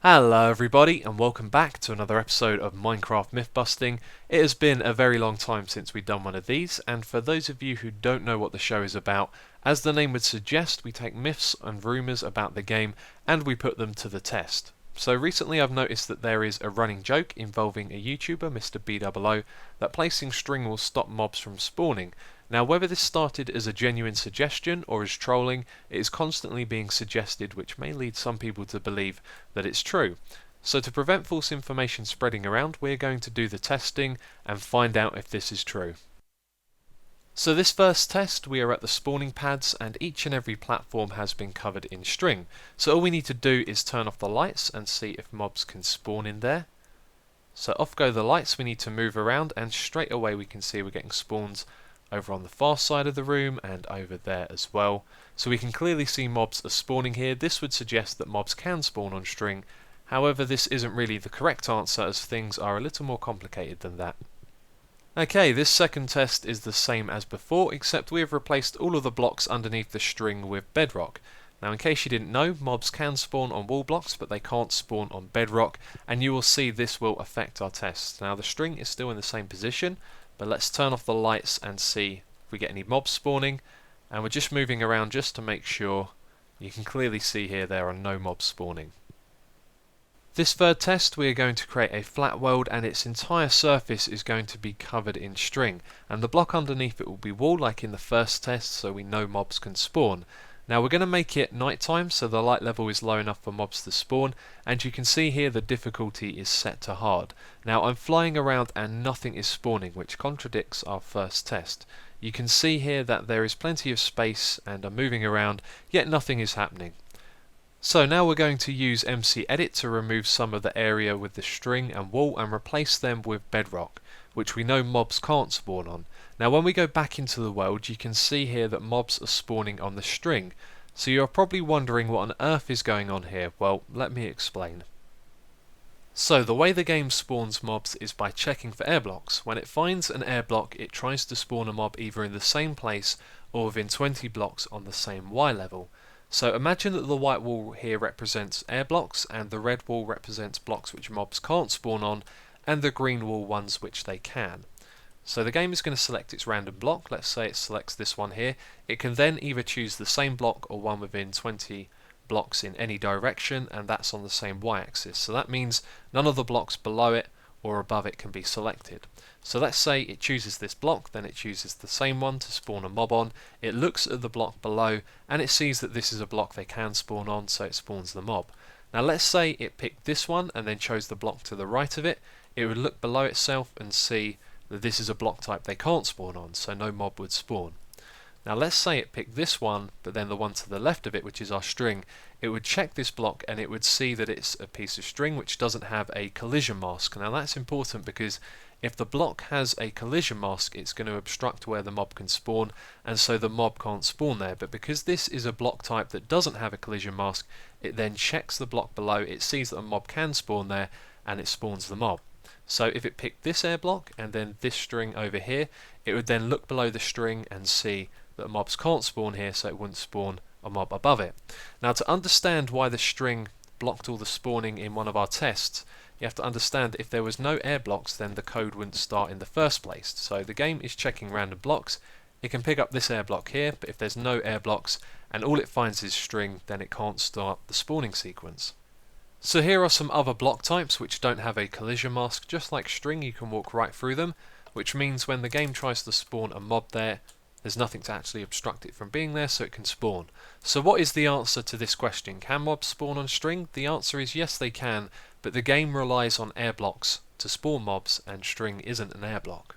Hello everybody and welcome back to another episode of Minecraft Myth Busting. It has been a very long time since we've done one of these, and for those of you who don't know what the show is about, as the name would suggest, we take myths and rumours about the game and we put them to the test. So recently I've noticed that there is a running joke involving a YouTuber, Mr. B00, that placing string will stop mobs from spawning. Now whether this started as a genuine suggestion or as trolling, it is constantly being suggested, which may lead some people to believe that it's true. So to prevent false information spreading around, we're going to do the testing and find out if this is true. So this first test, we are at the spawning pads and each and every platform has been covered in string. So all we need to do is turn off the lights and see if mobs can spawn in there. So off go the lights, we need to move around and straight away we can see we're getting spawns over on the far side of the room and over there as well. So we can clearly see mobs are spawning here. This would suggest that mobs can spawn on string. However, this isn't really the correct answer as things are a little more complicated than that. Okay, this second test is the same as before, except we have replaced all of the blocks underneath the string with bedrock. Now in case you didn't know, mobs can spawn on wall blocks but they can't spawn on bedrock, and you will see this will affect our test. Now the string is still in the same position, but let's turn off the lights and see if we get any mobs spawning, and we're just moving around just to make sure. You can clearly see here there are no mobs spawning. This third test, we are going to create a flat world and its entire surface is going to be covered in string, and the block underneath it will be wall like in the first test, so we know mobs can spawn. Now we're going to make it nighttime so the light level is low enough for mobs to spawn, and you can see here the difficulty is set to hard. Now I'm flying around and nothing is spawning, which contradicts our first test. You can see here that there is plenty of space and I'm moving around, yet nothing is happening. So now we're going to use MC Edit to remove some of the area with the string and wall and replace them with bedrock, which we know mobs can't spawn on. Now when we go back into the world, you can see here that mobs are spawning on the string. So you're probably wondering what on earth is going on here. Well, let me explain. So the way the game spawns mobs is by checking for air blocks. When it finds an air block, it tries to spawn a mob either in the same place or within 20 blocks on the same Y level. So imagine that the white wall here represents air blocks and the red wall represents blocks which mobs can't spawn on, and the green wall ones which they can. So the game is going to select its random block. Let's say it selects this one here. It can then either choose the same block or one within 20 blocks in any direction, and that's on the same y-axis. So that means none of the blocks below it or above it can be selected. So let's say it chooses this block, then it chooses the same one to spawn a mob on. It looks at the block below and it sees that this is a block they can spawn on, so it spawns the mob. Now let's say it picked this one and then chose the block to the right of it. It would look below itself and see that this is a block type they can't spawn on, so no mob would spawn. Now let's say it picked this one, but then the one to the left of it, which is our string, it would check this block and it would see that it's a piece of string which doesn't have a collision mask. Now that's important because if the block has a collision mask, it's going to obstruct where the mob can spawn, and so the mob can't spawn there. But because this is a block type that doesn't have a collision mask, it then checks the block below, it sees that a mob can spawn there, and it spawns the mob. So if it picked this air block and then this string over here, it would then look below the string and see that mobs can't spawn here, so it wouldn't spawn a mob above it. Now to understand why the string blocked all the spawning in one of our tests, you have to understand that if there was no air blocks, then the code wouldn't start in the first place. So the game is checking random blocks. It can pick up this air block here, but if there's no air blocks and all it finds is string, then it can't start the spawning sequence. So here are some other block types which don't have a collision mask. Just like string, you can walk right through them, which means when the game tries to spawn a mob there, there's nothing to actually obstruct it from being there, so it can spawn. So what is the answer to this question? Can mobs spawn on string? The answer is yes, they can, but the game relies on air blocks to spawn mobs, and string isn't an air block.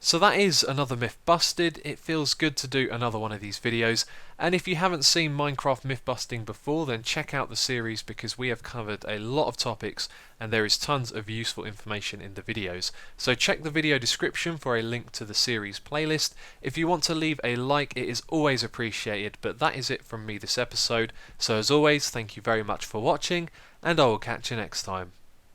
So that is another myth busted. It feels good to do another one of these videos, and if you haven't seen Minecraft myth busting before, then check out the series because we have covered a lot of topics and there is tons of useful information in the videos. So check the video description for a link to the series playlist. If you want to leave a like, it is always appreciated, but that is it from me this episode. So as always, thank you very much for watching, and I will catch you next time.